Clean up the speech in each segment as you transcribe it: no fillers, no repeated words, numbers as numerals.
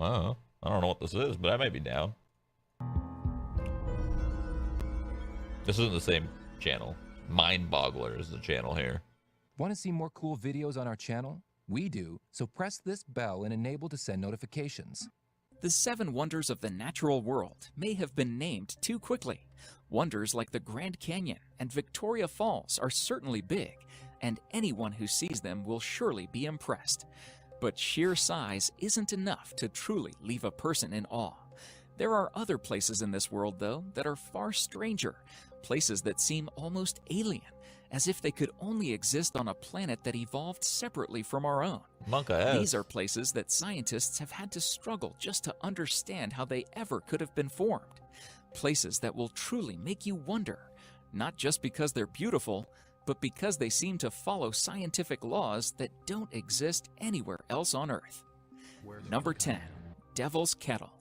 I don't know what this is, but I may be down. This isn't the same channel. Mind Boggler is the channel here. Want to see more cool videos on our channel? We do, so press this bell and enable to send notifications. The 7 wonders of the natural world may have been named too quickly. Wonders like the Grand Canyon and Victoria Falls are certainly big, and anyone who sees them will surely be impressed. But sheer size isn't enough to truly leave a person in awe. There are other places in this world, though, that are far stranger, places that seem almost alien, as if they could only exist on a planet that evolved separately from our own. These are places that scientists have had to struggle just to understand how they ever could have been formed. Places that will truly make you wonder, not just because they're beautiful, but because they seem to follow scientific laws that don't exist anywhere else on Earth. Number 10. Devil's Kettle.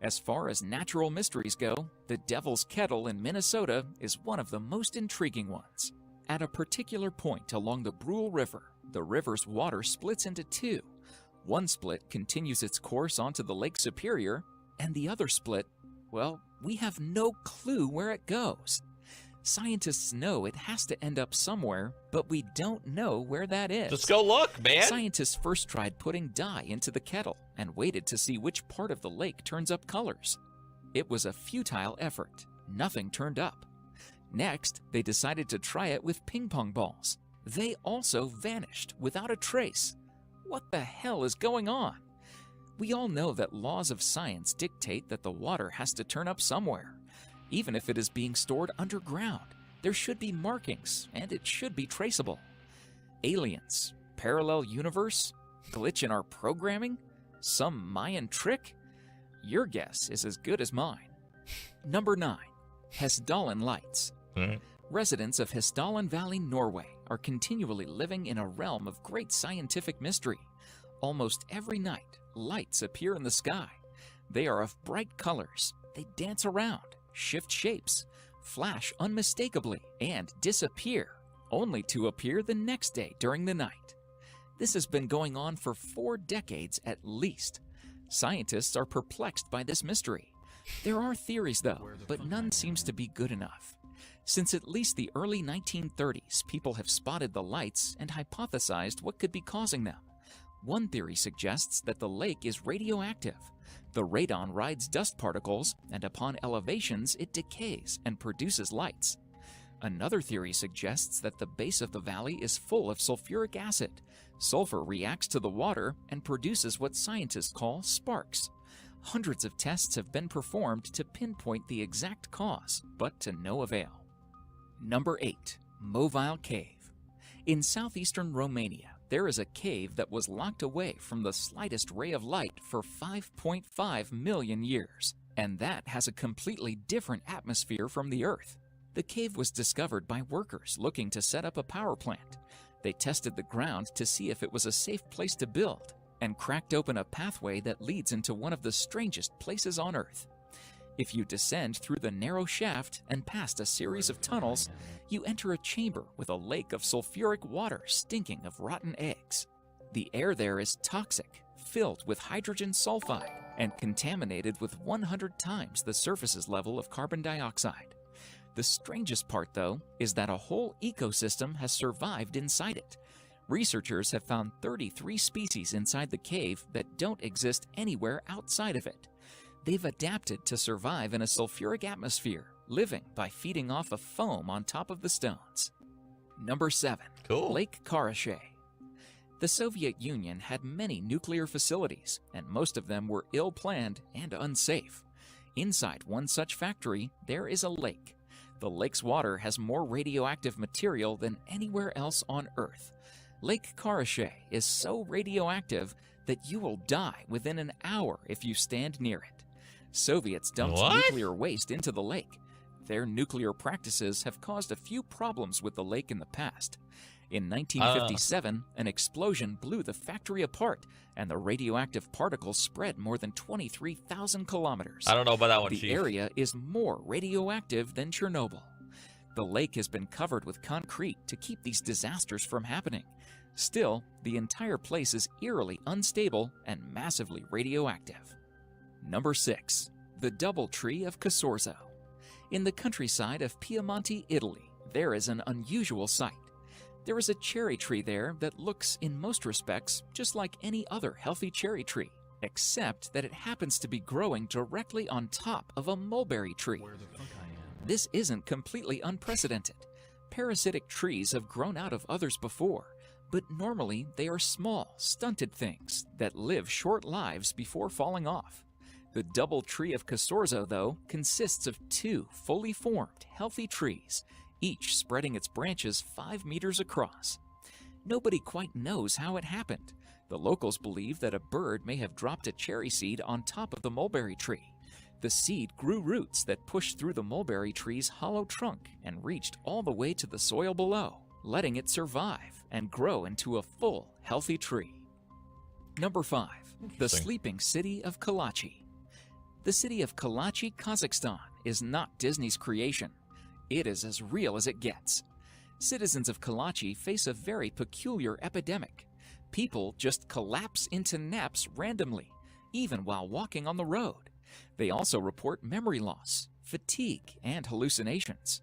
As far as natural mysteries go, the Devil's Kettle in Minnesota is one of the most intriguing ones. At a particular point along the Brule River, the river's water splits into two. One split continues its course onto the Lake Superior, and the other split, well, we have no clue where it goes. Scientists know it has to end up somewhere, but we don't know where that is. Just go look, man. Scientists first tried putting dye into the kettle and waited to see which part of the lake turns up colors. It was a futile effort. Nothing turned up. Next, they decided to try it with ping pong balls. They also vanished without a trace. What the hell is going on? We all know that laws of science dictate that the water has to turn up somewhere. Even if it is being stored underground, there should be markings and it should be traceable. Aliens, parallel universe, glitch in our programming, some Mayan trick? Your guess is as good as mine. Number 9. Hessdalen Lights. Residents of Hessdalen Valley, Norway are continually living in a realm of great scientific mystery. Almost every night, lights appear in the sky. They are of bright colors. They dance around, shift shapes, flash unmistakably, and disappear, only to appear the next day during the night. This has been going on for 4 decades at least. Scientists are perplexed by this mystery. There are theories, though, but none seems to be good enough. Since at least the early 1930s, people have spotted the lights and hypothesized what could be causing them. One theory suggests that the lake is radioactive. The radon rides dust particles, and upon elevations, it decays and produces lights. Another theory suggests that the base of the valley is full of sulfuric acid. Sulfur reacts to the water and produces what scientists call sparks. Hundreds of tests have been performed to pinpoint the exact cause, but to no avail. Number 8. Movile Cave. In southeastern Romania, there is a cave that was locked away from the slightest ray of light for 5.5 million years, and that has a completely different atmosphere from the Earth. The cave was discovered by workers looking to set up a power plant. They tested the ground to see if it was a safe place to build, and cracked open a pathway that leads into one of the strangest places on Earth. If you descend through the narrow shaft and past a series of tunnels, you enter a chamber with a lake of sulfuric water stinking of rotten eggs. The air there is toxic, filled with hydrogen sulfide, and contaminated with 100 times the surface's level of carbon dioxide. The strangest part, though, is that a whole ecosystem has survived inside it. Researchers have found 33 species inside the cave that don't exist anywhere outside of it. They've adapted to survive in a sulfuric atmosphere, living by feeding off of foam on top of the stones. Number 7. Cool. Lake Karachay. The Soviet Union had many nuclear facilities, and most of them were ill-planned and unsafe. Inside one such factory, there is a lake. The lake's water has more radioactive material than anywhere else on Earth. Lake Karachay is so radioactive that you will die within an hour if you stand near it. Soviets dumped nuclear waste into the lake. Their nuclear practices have caused a few problems with the lake in the past. In 1957, an explosion blew the factory apart, and the radioactive particles spread more than 23,000 kilometers. I don't know about that one, The Chief. area is more radioactive than Chernobyl. The lake has been covered with concrete to keep these disasters from happening. Still, the entire place is eerily unstable and massively radioactive. Number 6. The Double Tree of Casorzo. In the countryside of Piemonte, Italy, there is an unusual sight. There is a cherry tree there that looks, in most respects, just like any other healthy cherry tree, except that it happens to be growing directly on top of a mulberry tree. This isn't completely unprecedented. Parasitic trees have grown out of others before, but normally they are small, stunted things that live short lives before falling off. The Double Tree of Casorzo, though, consists of 2 fully formed, healthy trees, each spreading its branches 5 meters across. Nobody quite knows how it happened. The locals believe that a bird may have dropped a cherry seed on top of the mulberry tree. The seed grew roots that pushed through the mulberry tree's hollow trunk and reached all the way to the soil below, letting it survive and grow into a full, healthy tree. Number 5. The sleeping city of Kalachi. The city of Kalachi, Kazakhstan is not Disney's creation. It is as real as it gets. Citizens of Kalachi face a very peculiar epidemic. People just collapse into naps randomly, even while walking on the road. They also report memory loss, fatigue, and hallucinations.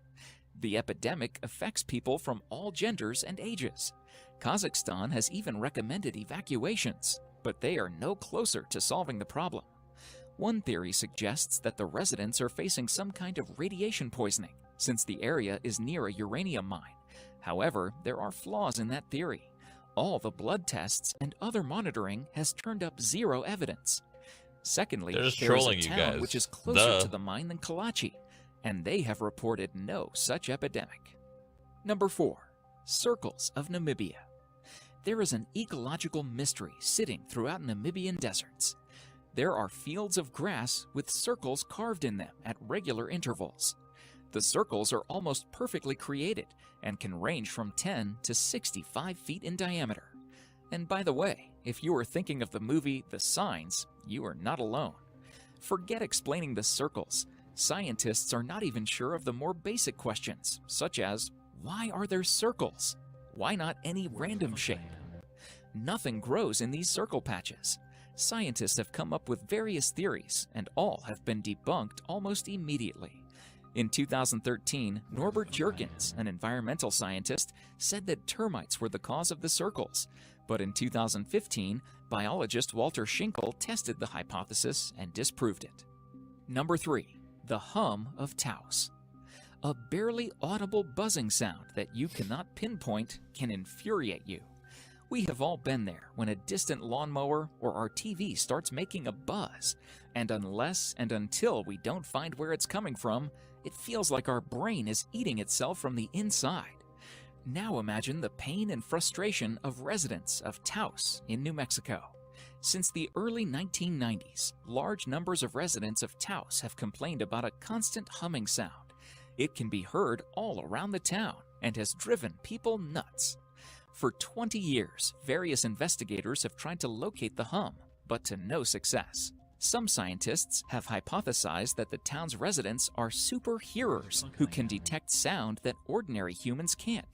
The epidemic affects people from all genders and ages. Kazakhstan has even recommended evacuations, but they are no closer to solving the problem. One theory suggests that the residents are facing some kind of radiation poisoning, since the area is near a uranium mine. However, there are flaws in that theory. All the blood tests and other monitoring has turned up 0 evidence. Secondly, there is a town which is closer to the mine than Kalachi, and they have reported no such epidemic. Number 4. Circles of Namibia. There is an ecological mystery sitting throughout Namibian deserts. There are fields of grass with circles carved in them at regular intervals. The circles are almost perfectly created and can range from 10 to 65 feet in diameter. And by the way, if you are thinking of the movie The Signs, you are not alone. Forget explaining the circles. Scientists are not even sure of the more basic questions, such as, why are there circles? Why not any random shape? Nothing grows in these circle patches. Scientists have come up with various theories, and all have been debunked almost immediately. In 2013, Norbert Jurgens, an environmental scientist, said that termites were the cause of the circles. But in 2015, biologist Walter Schinkel tested the hypothesis and disproved it. Number 3. The hum of Taos. A barely audible buzzing sound that you cannot pinpoint can infuriate you. We have all been there when a distant lawnmower or our TV starts making a buzz, and unless and until we don't find where it's coming from, it feels like our brain is eating itself from the inside. Now imagine the pain and frustration of residents of Taos in New Mexico. Since the early 1990s, large numbers of residents of Taos have complained about a constant humming sound. It can be heard all around the town and has driven people nuts. For 20 years, various investigators have tried to locate the hum, but to no success. Some scientists have hypothesized that the town's residents are super hearers who can detect sound that ordinary humans can't.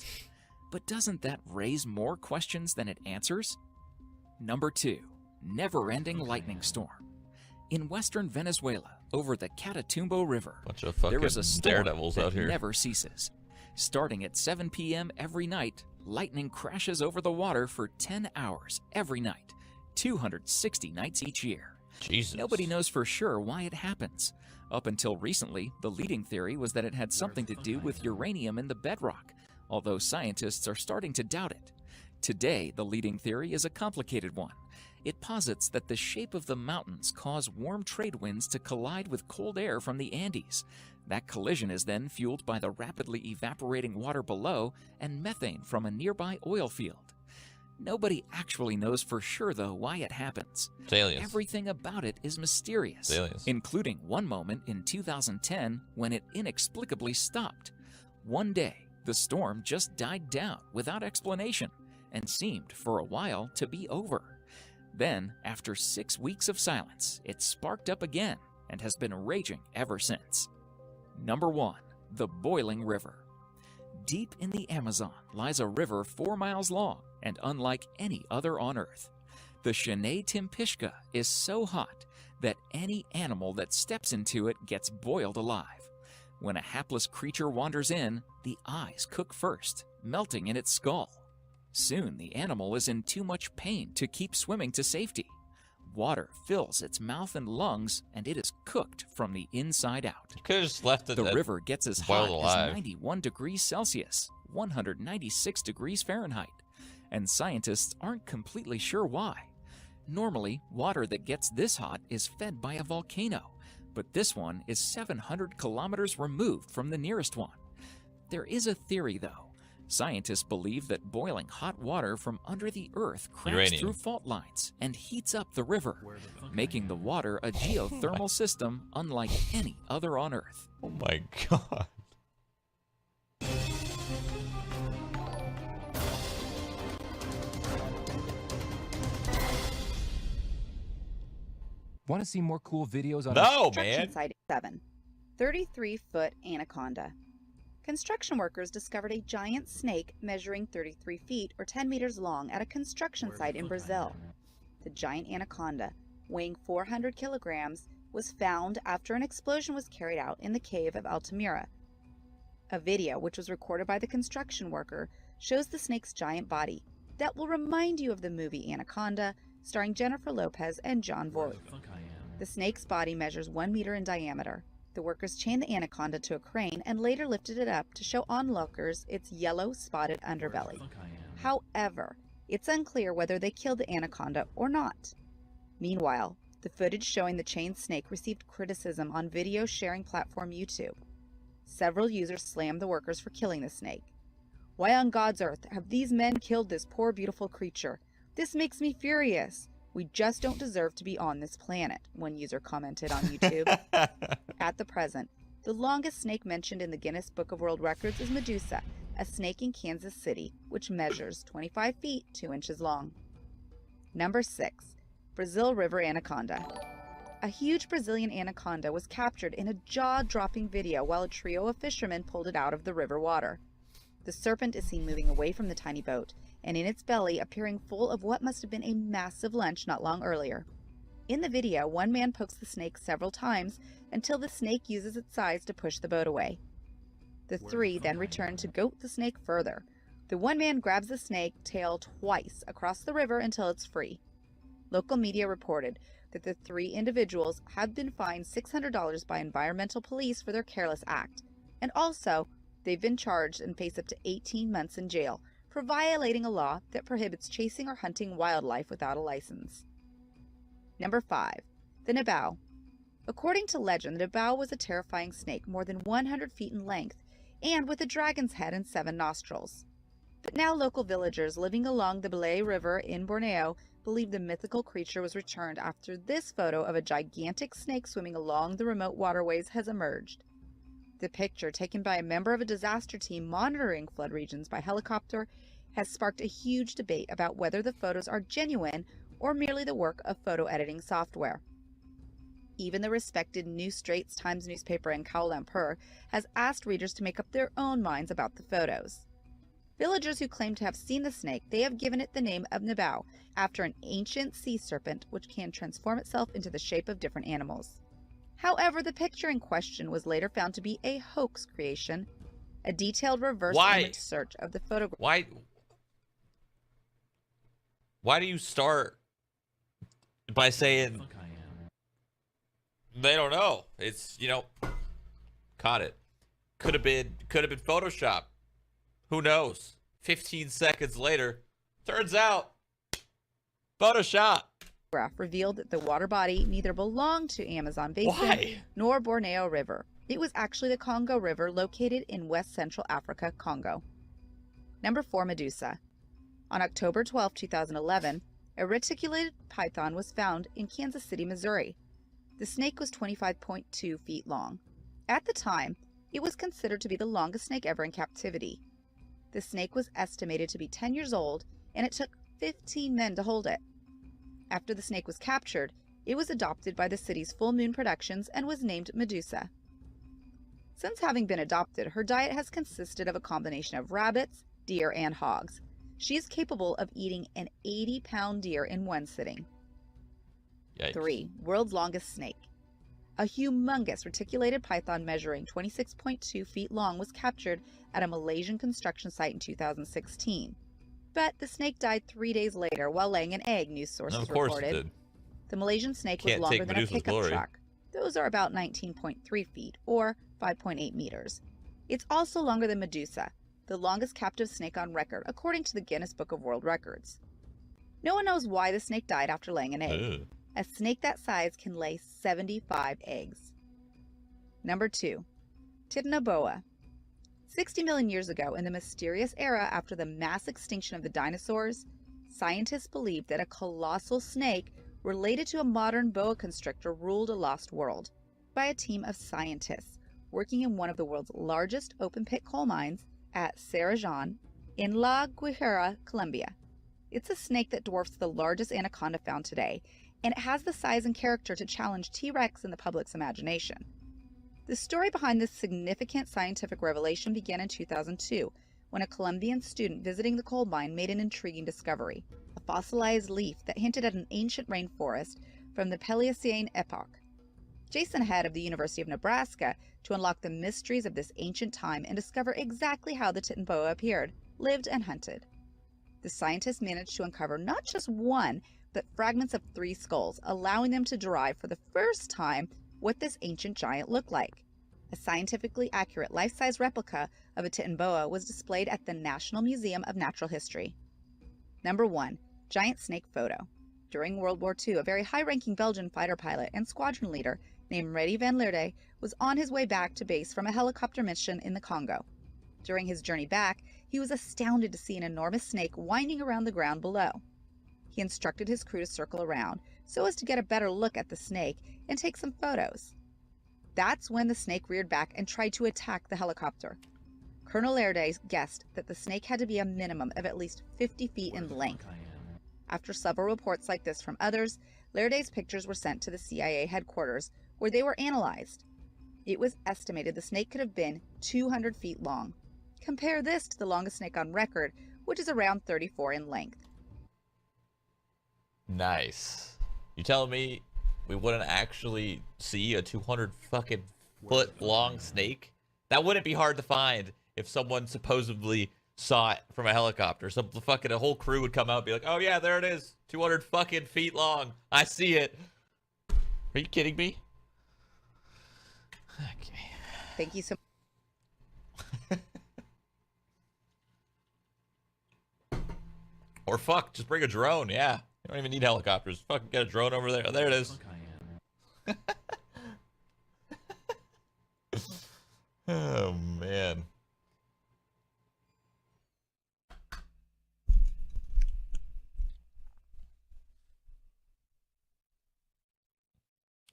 But doesn't that raise more questions than it answers? Number 2. Never-ending lightning storm. In western Venezuela, over the Catatumbo River, there is a storm that never ceases. Starting at 7 p.m. every night, lightning crashes over the water for 10 hours every night, 260 nights each year. Jesus. Nobody knows for sure why it happens. Up until recently, the leading theory was that it had something to do with uranium in the bedrock, although scientists are starting to doubt it. Today, the leading theory is a complicated one. It posits that the shape of the mountains cause warm trade winds to collide with cold air from the Andes. That collision is then fueled by the rapidly evaporating water below and methane from a nearby oil field. Nobody actually knows for sure, though, why it happens. Everything about it is mysterious, including one moment in 2010 when it inexplicably stopped. One day, the storm just died down without explanation and seemed for a while to be over. Then, after 6 weeks of silence, it sparked up again and has been raging ever since. Number 1. The Boiling River. Deep in the Amazon lies a river 4 miles long and unlike any other on Earth. The Shenandoah Timpishka is so hot that any animal that steps into it gets boiled alive. When a hapless creature wanders in, the eyes cook first, melting in its skull. Soon the animal is in too much pain to keep swimming to safety. Water fills its mouth and lungs, and it is cooked from the inside out. You could have just left it. The river gets as hot boiled as alive. 91 degrees Celsius, 196 degrees Fahrenheit, and scientists aren't completely sure why. Normally, water that gets this hot is fed by a volcano, but this one is 700 kilometers removed from the nearest one. There is a theory, though. Scientists believe that boiling hot water from under the earth cracks Uranium. through fault lines and heats up the river, making the water a geothermal system unlike any other on Earth. Oh my god. Want to see more cool videos on No, Construction man. site 7. 33-foot anaconda. Construction workers discovered a giant snake measuring 33 feet or 10 meters long at a construction site in Brazil. The giant anaconda, weighing 400 kilograms, was found after an explosion was carried out in the cave of Altamira. A video, which was recorded by the construction worker, shows the snake's giant body. That will remind you of the movie Anaconda, starring Jennifer Lopez and John Voight. The snake's body measures 1 meter in diameter. The workers chained the anaconda to a crane and later lifted it up to show onlookers its yellow spotted underbelly. However, it's unclear whether they killed the anaconda or not. Meanwhile, the footage showing the chained snake received criticism on video sharing platform YouTube. Several users slammed the workers for killing the snake. "Why on God's earth have these men killed this poor beautiful creature? This makes me furious. We just don't deserve to be on this planet," one user commented on YouTube. At the present, the longest snake mentioned in the Guinness Book of World Records is Medusa, a snake in Kansas City, which measures 25 feet 2 inches long. Number 6. Brazil River Anaconda. A huge Brazilian anaconda was captured in a jaw-dropping video while a trio of fishermen pulled it out of the river water. The serpent is seen moving away from the tiny boat, and in its belly appearing full of what must have been a massive lunch not long earlier. In the video, one man pokes the snake several times until the snake uses its size to push the boat away. The three then return to goat the snake further. The one man grabs the snake tail twice across the river until it's free. Local media reported that the three individuals have been fined $600 by environmental police for their careless act, and also they've been charged and face up to 18 months in jail for violating a law that prohibits chasing or hunting wildlife without a license. Number 5. The Nabao. According to legend, the Nabao was a terrifying snake more than 100 feet in length and with a dragon's head and 7 nostrils. But now local villagers living along the Belay River in Borneo believe the mythical creature was returned after this photo of a gigantic snake swimming along the remote waterways has emerged. The picture, taken by a member of a disaster team monitoring flood regions by helicopter, has sparked a huge debate about whether the photos are genuine or merely the work of photo editing software. Even the respected New Straits Times newspaper in Kuala Lumpur has asked readers to make up their own minds about the photos. Villagers who claim to have seen the snake, they have given it the name of Nabao, after an ancient sea serpent which can transform itself into the shape of different animals. However, the picture in question was later found to be a hoax creation. A detailed reverse image search of the photograph. Why do you start by saying they don't know? It's, caught it. Could have been Photoshop. Who knows? 15 seconds later, turns out Photoshop. Revealed that the water body neither belonged to Amazon Basin nor Borneo River. It was actually the Congo River located in West Central Africa, Congo. Number 4. Medusa. On October 12, 2011, a reticulated python was found in Kansas City, Missouri. The snake was 25.2 feet long. At the time, it was considered to be the longest snake ever in captivity. The snake was estimated to be 10 years old, and it took 15 men to hold it. After the snake was captured, it was adopted by the city's Full Moon Productions and was named Medusa. Since having been adopted, her diet has consisted of a combination of rabbits, deer, and hogs. She is capable of eating an 80-pound deer in one sitting. Yikes. 3. World's longest snake. A humongous reticulated python measuring 26.2 feet long was captured at a Malaysian construction site in 2016. But the snake died 3 days later while laying an egg, news sources Of course reported. it did. The Malaysian snake Can't was longer take than a Medusa's pickup glory. truck. Those are about 19.3 feet, or 5.8 meters. It's also longer than Medusa, the longest captive snake on record, according to the Guinness Book of World Records. No one knows why the snake died after laying an egg. Ugh. A snake that size can lay 75 eggs. Number 2. Titanoboa. 60 million years ago, in the mysterious era after the mass extinction of the dinosaurs, scientists believed that a colossal snake related to a modern boa constrictor ruled a lost world. By a team of scientists working in one of the world's largest open-pit coal mines at Cerrejón in La Guajira, Colombia. It's a snake that dwarfs the largest anaconda found today, and it has the size and character to challenge T-Rex in the public's imagination. The story behind this significant scientific revelation began in 2002, when a Colombian student visiting the coal mine made an intriguing discovery, a fossilized leaf that hinted at an ancient rainforest from the Paleocene epoch. Jason head of the University of Nebraska to unlock the mysteries of this ancient time and discover exactly how the Titanoboa appeared, lived, and hunted. The scientists managed to uncover not just one, but fragments of 3 skulls, allowing them to derive for the first time what this ancient giant looked like. A scientifically accurate life-size replica of a Titanoboa was displayed at the National Museum of Natural History. Number 1. Giant snake photo. During World War II, a very high-ranking Belgian fighter pilot and squadron leader named Reddy van Leerde was on his way back to base from a helicopter mission in the Congo. During his journey back, he was astounded to see an enormous snake winding around the ground below. He instructed his crew to circle around so as to get a better look at the snake and take some photos. That's when the snake reared back and tried to attack the helicopter. Colonel Leerde guessed that the snake had to be a minimum of at least 50 feet in length. After several reports like this from others, Learde's pictures were sent to the CIA headquarters, where they were analyzed. It was estimated the snake could have been 200 feet long. Compare this to the longest snake on record, which is around 34 in length. Nice. You telling me we wouldn't actually see a 200 fucking foot long snake? That wouldn't be hard to find if someone supposedly saw it from a helicopter. Some fucking a whole crew would come out and be like, "Oh yeah, there it is, 200 fucking feet long. I see it." Are you kidding me? Okay. Thank you so much. Or fuck, just bring a drone. Yeah, you don't even need helicopters. Fucking get a drone over there. Oh, there it is. Oh man.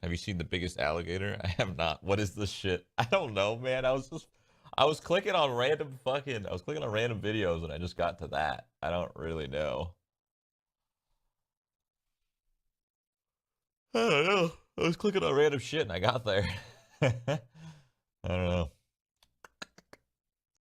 Have you seen the biggest alligator? I have not. What is this shit? I don't know, man. I was clicking on random videos and I just got to that. I don't really know. I don't know. I was clicking on random shit and I got there. I don't know.